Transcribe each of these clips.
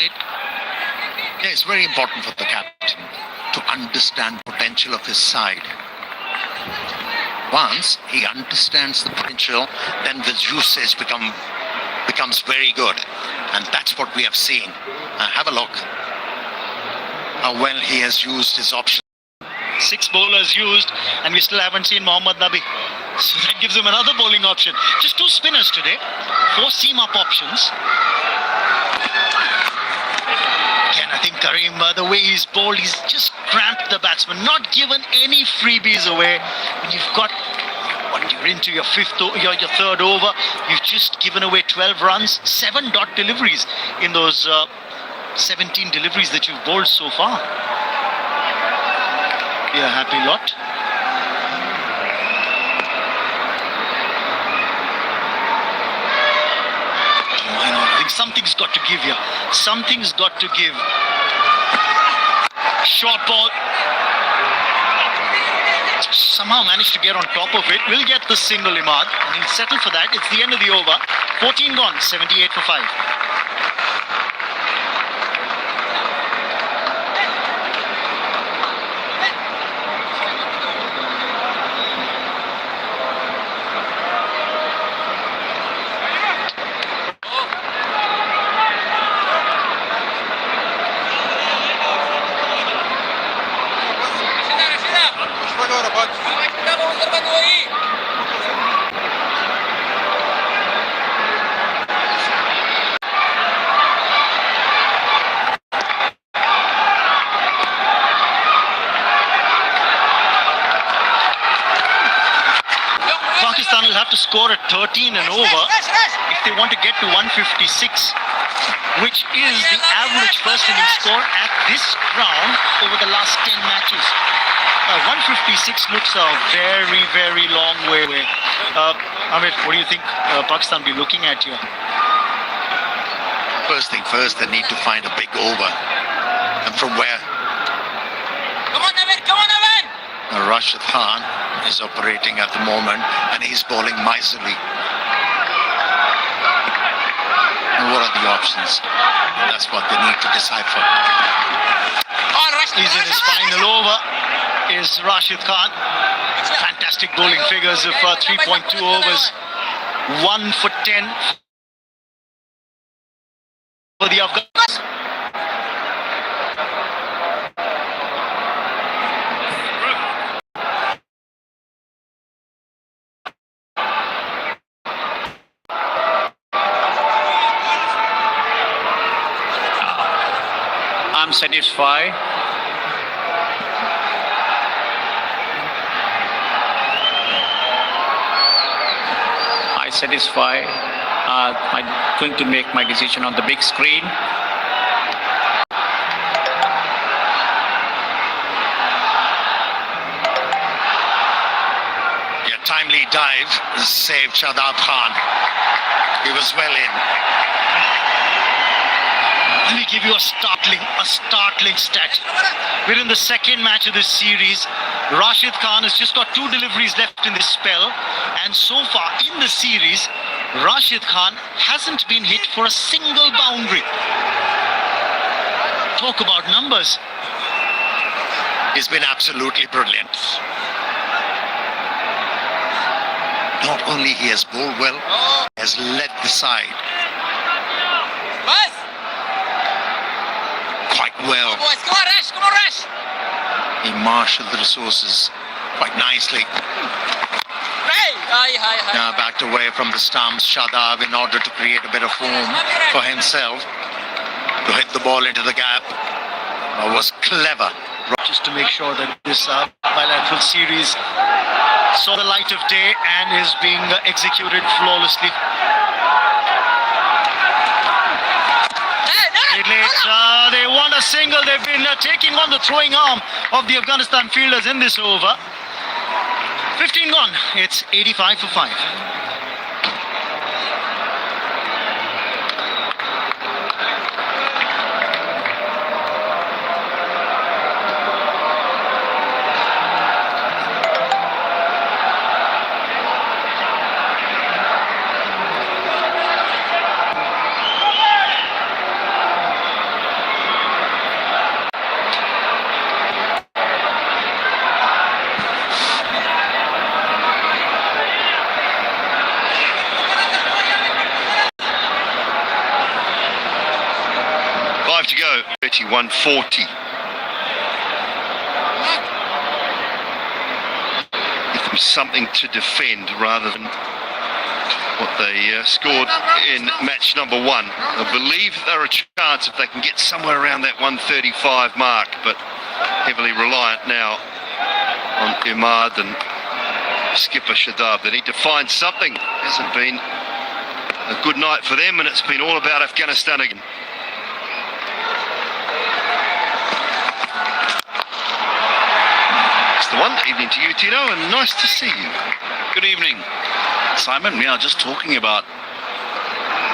it. Yeah, it's very important for the captain to understand potential of his side. Once he understands the potential, then the usage becomes very good. And that's what we have seen. Have a look how well he has used his options. 6 bowlers used, and we still haven't seen Mohammad Nabi. So that gives him another bowling option. Just 2 spinners today, 4 seam-up options. Again, I think Karim, the way he's bowled, he's just cramped the batsman, not given any freebies away. When you've got, you're into your your third over, you've just given away 12 runs, 7 dot deliveries in those 17 deliveries that you've bowled so far. Yeah, happy lot. Why not? I think something's got to give here. Something's got to give. Short ball. Somehow managed to get on top of it. Will get the single, Imad, and he'll settle for that. It's the end of the over. 14 gone, 78 for 5. Pakistan will have to score at 13 and over if they want to get to 156, which is the average first inning score at this ground over the last 10 matches. 156 looks a very, very long way away. Amit, what do you think Pakistan will be looking at here? First thing first, they need to find a big over. And from where? Come on, Navid! Come on, Navid! Rashid Khan is operating at the moment, and he's bowling miserly. And what are the options? That's what they need to decipher. He's in his final over. Is Rashid Khan. Fantastic bowling figures of 3.2 overs. 1 for 10 for the Afghans. I'm satisfied. Satisfied. I'm going to make my decision on the big screen. Yeah, timely dive saved Shadab Khan. He was well in. Let me give you a startling stat. We're in the second match of this series. Rashid Khan has just got 2 deliveries left in this spell, and so far in the series, Rashid Khan hasn't been hit for a single boundary. Talk about numbers. He's been absolutely brilliant. Not only he has bowled well, he has led the side quite well. Come on, Rash! Come on, Rash! He marshaled the resources quite nicely. Now backed away from the stumps, Shadab, in order to create a bit of room for himself to hit the ball into the gap. Was clever. Just to make sure that this bilateral series saw the light of day and is being executed flawlessly. They want a single. They've been taking on the throwing arm of the Afghanistan fielders in this over. 15 gone. It's 85 for 5. 5 to go. 31-40. Give them something to defend rather than what they scored in match number 1. I believe there are a chance if they can get somewhere around that 135 mark, but heavily reliant now on Imad and skipper Shadab. They need to find something. Hasn't been a good night for them, and it's been all about Afghanistan again. It's the one. Evening to you, Tino, and nice to see you. Good evening, Simon. We are just talking about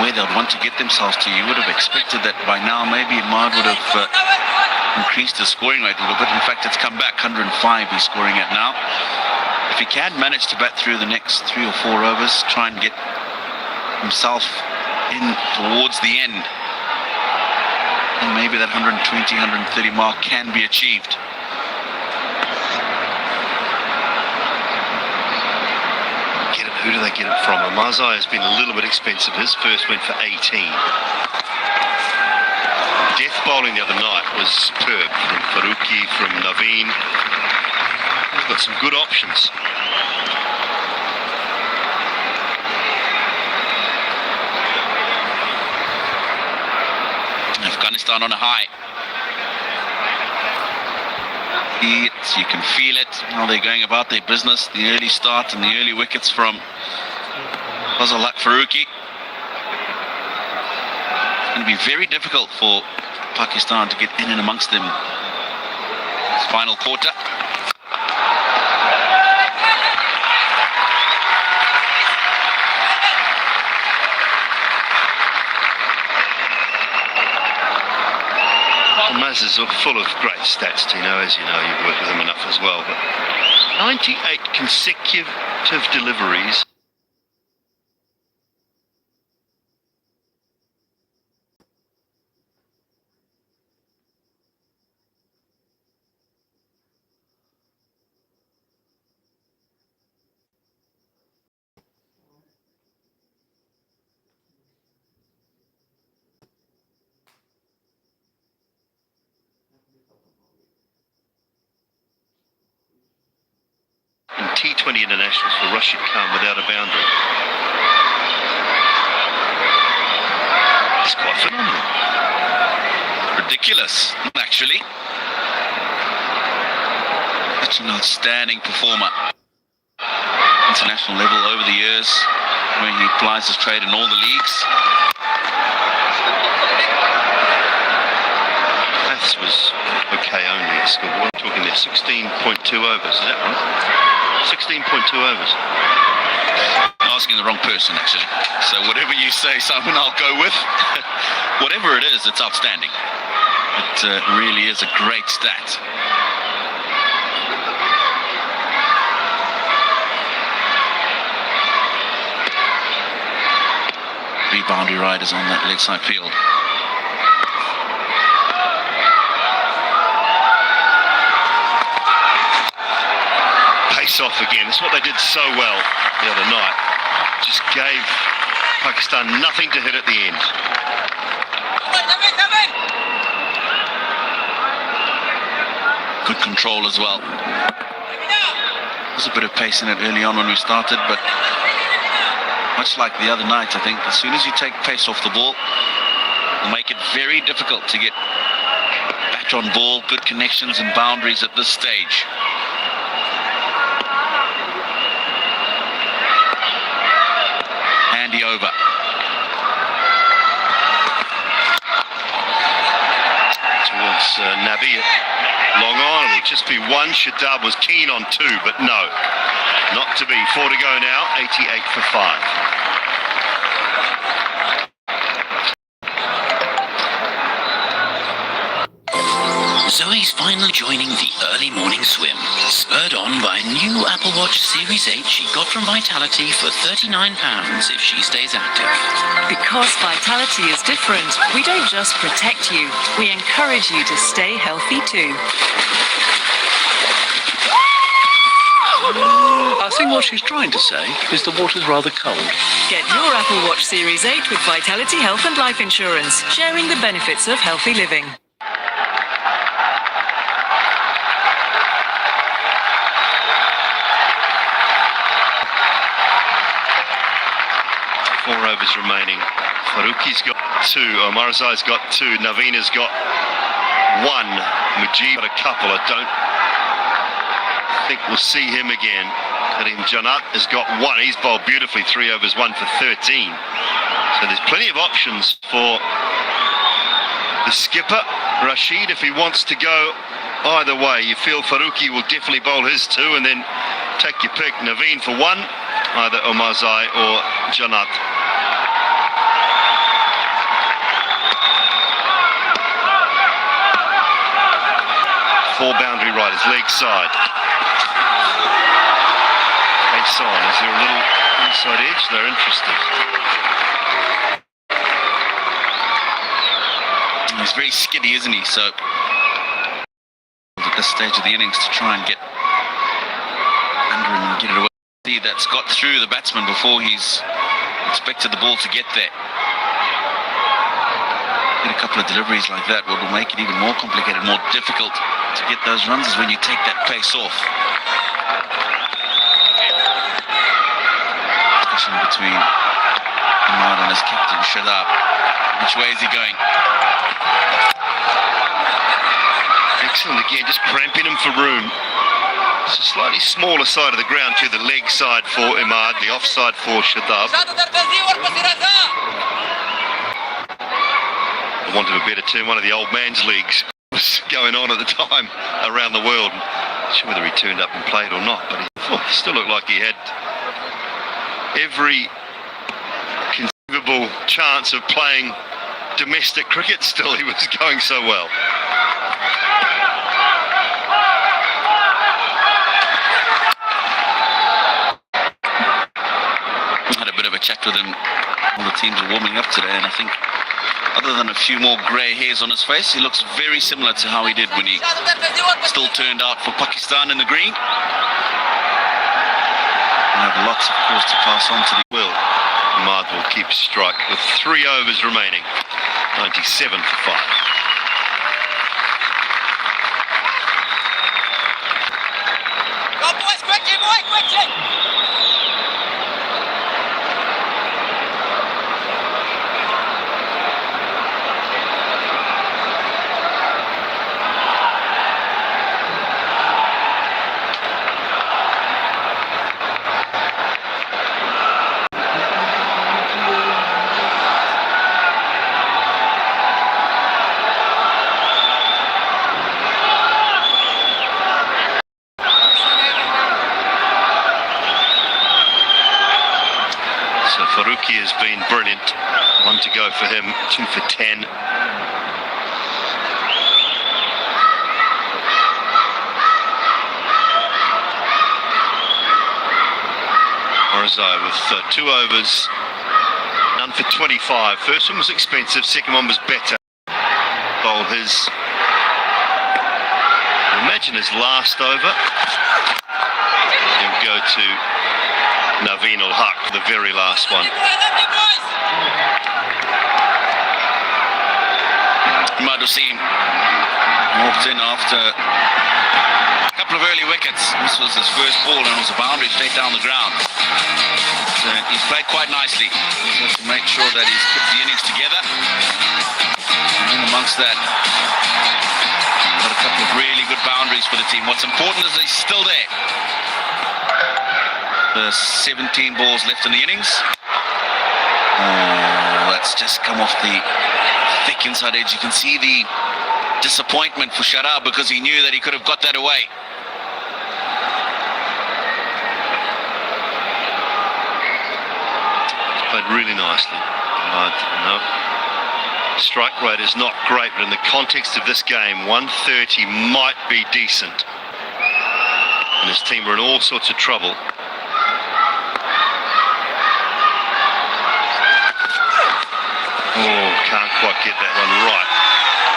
where they'll want to get themselves to. You would have expected that by now maybe Imad would have increased his scoring rate a little bit. In fact, it's come back. 105 he's scoring at now. If he can manage to bat through the next 3 or 4 overs, try and get himself in towards the end, and maybe that 120, 130 mark can be achieved. Who do they get it from? Amazai has been a little bit expensive. His first went for 18. Death bowling the other night was superb from Faruqi, from Naveen. He's got some good options. Afghanistan on a high. You can feel it, how they're going about their business. The early start and the early wickets from Fazalak Faruqi. It's going to be very difficult for Pakistan to get in and amongst them. This final quarter. Maz is full of great stats, Tino, as you know, you've worked with him enough as well, but 98 consecutive deliveries. T20 internationals for Rashid Khan without a boundary. It's quite phenomenal. Ridiculous, actually. Such an outstanding performer. International level over the years, where he plies his trade in all the leagues. Maths was okay only at school. What are we talking there? 16.2 overs, is that right? 16.2 overs. Asking the wrong person, actually. So whatever you say, Simon, I'll go with. Whatever it is, it's outstanding. It really is a great stat. Three boundary riders on that leg side field. Off again. That's what they did so well the other night. Just gave Pakistan nothing to hit at the end. Good control as well. There's a bit of pace in it early on when we started, but much like the other night, I think as soon as you take pace off the ball, it'll make it very difficult to get back on ball, good connections and boundaries at this stage. Over. Towards Nabi. Long on, it'll just be one. Shadab was keen on 2, but no. Not to be. 4 to go now, 88 for 5. Zoe's finally joining the early morning swim, spurred on by a new Apple Watch Series 8 she got from Vitality for £39 if she stays active. Because Vitality is different, we don't just protect you, we encourage you to stay healthy too. think what she's trying to say is the water's rather cold. Get your Apple Watch Series 8 with Vitality Health and Life Insurance, sharing the benefits of healthy living. 4 overs remaining. Faruqi's got 2, Omarzai's got 2, Naveen's got 1, Mujib got a couple. I don't think we'll see him again. Karim Janat has got 1, he's bowled beautifully, 3 overs, 1 for 13. So there's plenty of options for the skipper, Rashid, if he wants to go either way. You feel Faruqi will definitely bowl his 2 and then take your pick. Naveen for 1, either Omarzai or Janat. Four boundary riders, leg side. Pace on. Is there a little inside edge? They're interested. He's very skiddy, isn't he? So at this stage of the innings to try and get under him and get it away. See, that's got through the batsman before he's expected the ball to get there. Get a couple of deliveries like that, what will make it even more complicated, more difficult to get those runs is when you take that pace off. Discussion between Ahmad and his captain Shadab. Which way is he going? Excellent again, just cramping him for room. It's a slightly smaller side of the ground to the leg side for Imad, the offside for Shadab. I wanted a better term, one of the old man's leagues was going on at the time around the world. Not sure whether he turned up and played or not, but he still looked like he had every conceivable chance of playing domestic cricket still. He was going so well. Had a bit of a chat with him. All the teams are warming up today, and I think other than a few more grey hairs on his face, he looks very similar to how he did when he still turned out for Pakistan in the green. We have lots, of course, to pass on to the will. Ahmad will keep strike with 3 overs remaining. 97 for 5. Go boys, quickly, boy, quickly! Faruqi has been brilliant. 1 to go for him, 2 for 10. Omarzai with 2 overs, none for 25. First one was expensive, second one was better. Bowled his, imagine his last over. He'll go to Naveen ul Haq, the very last one. Ahmad Hussain walked in after a couple of early wickets. This was his first ball and it was a boundary straight down the ground. So he's played quite nicely. He's got to make sure that he's put the innings together. And amongst that, got a couple of really good boundaries for the team. What's important is he's still there. The 17 balls left in the innings. Oh, that's just come off the thick inside edge. You can see the disappointment for Shadab because he knew that he could have got that away. He's played really nicely. No. Strike rate is not great, but in the context of this game, 130 might be decent. And his team are in all sorts of trouble. Oh, can't quite get that one right.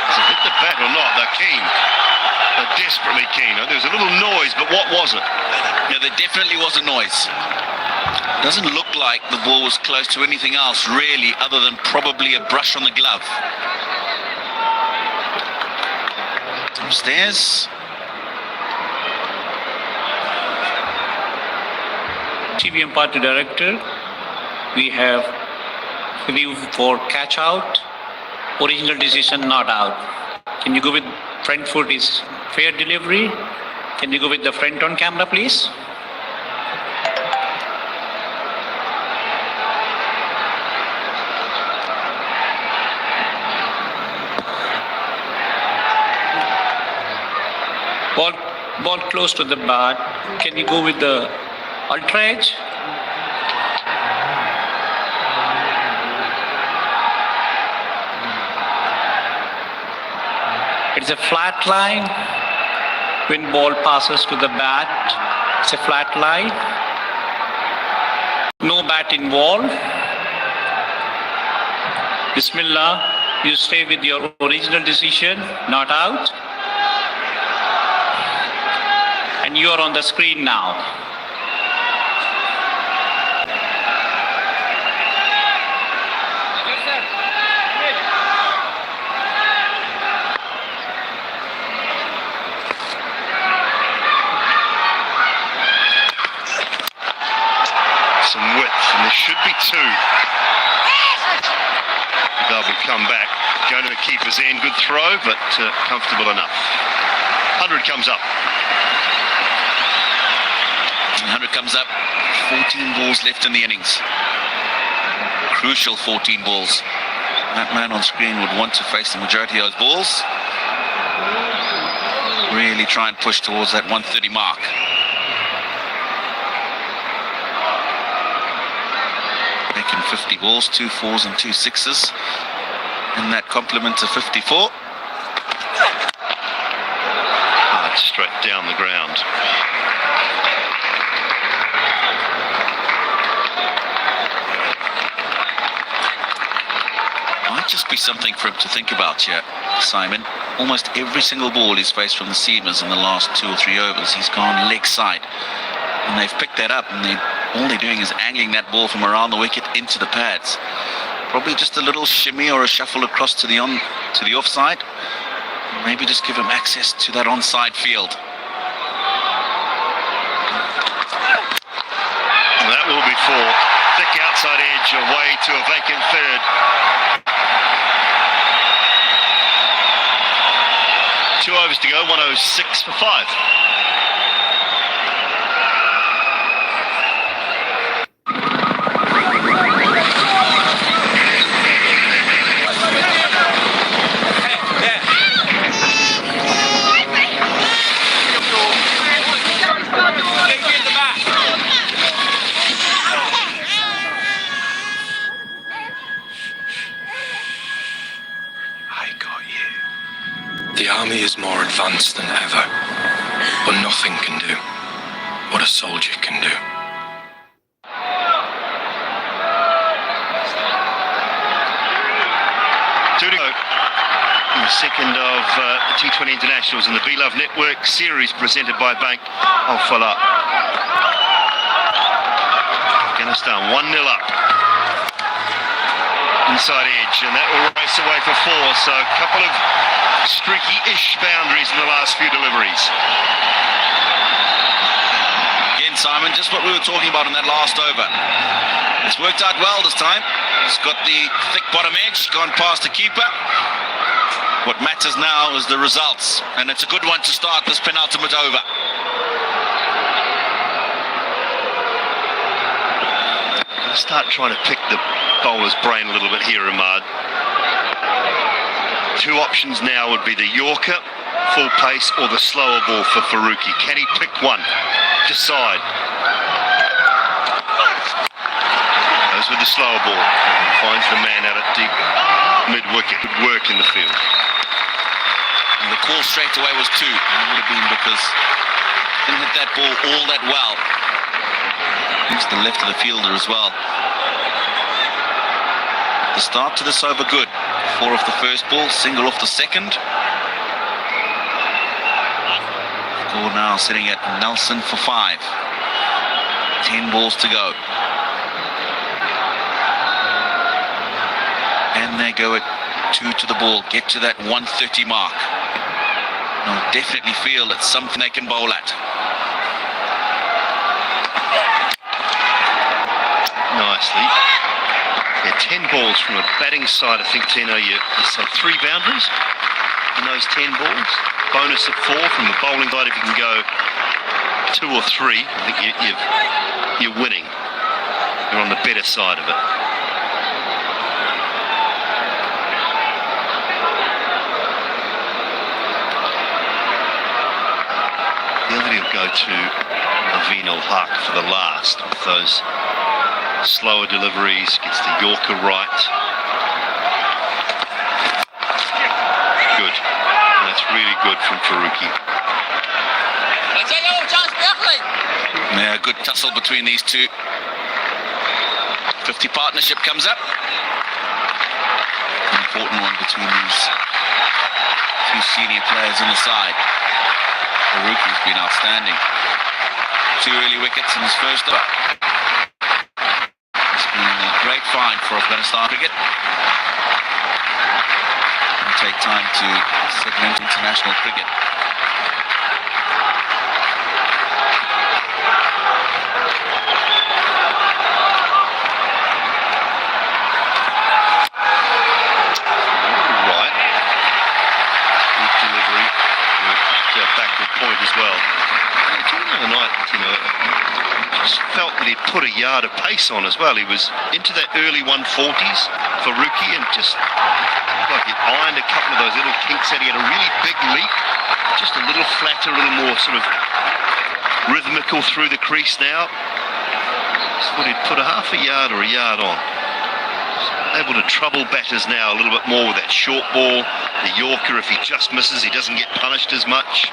Has it hit the bat or not? keen. They're desperately keen. There was a little noise, but what was it? No, there definitely was a noise. Doesn't look like the ball was close to anything else, really, other than probably a brush on the glove. Upstairs. TV umpire to director, we have review for catch out, original decision not out. Can you go with front foot is fair delivery? Can you go with the front on camera, please? Ball close to the bat. Can you go with the ultra edge? It's a flat line. When ball passes to the bat, it's a flat line. No bat involved. Bismillah, you stay with your original decision, not out. And you are on the screen now. Some width, and there should be two. They'll come back. Going to the keeper's end. Good throw, but comfortable enough. 100 comes up. 100 comes up. 14 balls left in the innings. Crucial 14 balls. That man on screen would want to face the majority of those balls. Really try and push towards that 130 mark. Making 50 balls, 2 4s and 2 6s. And that complement to 54. Straight down the ground. Might just be something for him to think about here, Simon. Almost every single ball he's faced from the seamers in the last 2 or 3 overs, he's gone leg side. And they've picked that up, and all they're doing is angling that ball from around the wicket into the pads. Probably just a little shimmy or a shuffle across to the offside. Maybe just give him access to that onside field. And that will be 4. Thick outside edge away to a vacant third. Two overs to go, 106 for 5. The army is more advanced than ever, but nothing can do what a soldier can do. Two to go. The second of the T20 Internationals in the Be Love Network series presented by Bank of Fala. Afghanistan 1-0 up. Inside edge, and that will race away for 4. So a couple of streaky-ish boundaries in the last few deliveries. Again, Simon, just what we were talking about in that last over. It's worked out well this time. It's got the thick bottom edge, gone past the keeper. What matters now is the results, and it's a good one to start this penultimate over. Start trying to pick the bowler's brain a little bit here, Ahmad. Two options now would be the Yorker, full pace, or the slower ball for Faruqi. Can he pick one? Decide. Goes with the slower ball. Finds the man out at deep mid-wicket. Good work in the field. And the call straight away was 2. It would have been because he didn't hit that ball all that well. Into the left of the fielder as well. The start to this over good. 4 off the first ball, single off the second. Score now sitting at Nelson for 5. 10 balls to go. And they go at 2 to the ball. Get to that 130 mark. They'll definitely feel it's something they can bowl at. Nicely. Yeah, 10 balls from a batting side. I think, Tino, you say 3 boundaries in those 10 balls. Bonus of 4 from the bowling side. If you can go 2 or 3, I think you're winning. You're on the better side of it. The other will go to Naveen Ul-Haq for the last with those slower deliveries, gets the Yorker right. Good. That's really good from Faruqi. Yeah, good tussle between these two. 50 partnership comes up. An important one between these two senior players on the side. Faruqi's been outstanding. 2 early wickets in his first over. It's been a great find for Afghanistan cricket. It'll take time to settle into international cricket. Point as well. During the night, just felt that he'd put a yard of pace on as well. He was into that early 140s for Rookie and just like he ironed a couple of those little kinks out. He had a really big leap, just a little flatter, a little more sort of rhythmical through the crease now. Just thought he'd put a half a yard or a yard on. Able to trouble batters now a little bit more with that short ball. The Yorker, if he just misses, he doesn't get punished as much.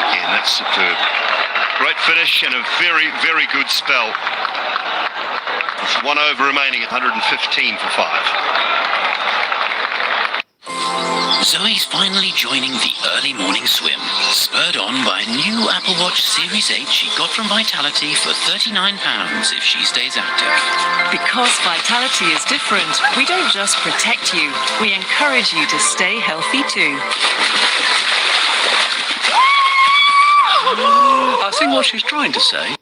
Again, that's superb. Great finish and a very, very good spell. With 1 over remaining at 115 for 5. Zoe's finally joining the early morning swim, spurred on by a new Apple Watch Series 8 she got from Vitality for £39 if she stays active. Because Vitality is different, we don't just protect you, we encourage you to stay healthy too. I think what she's trying to say.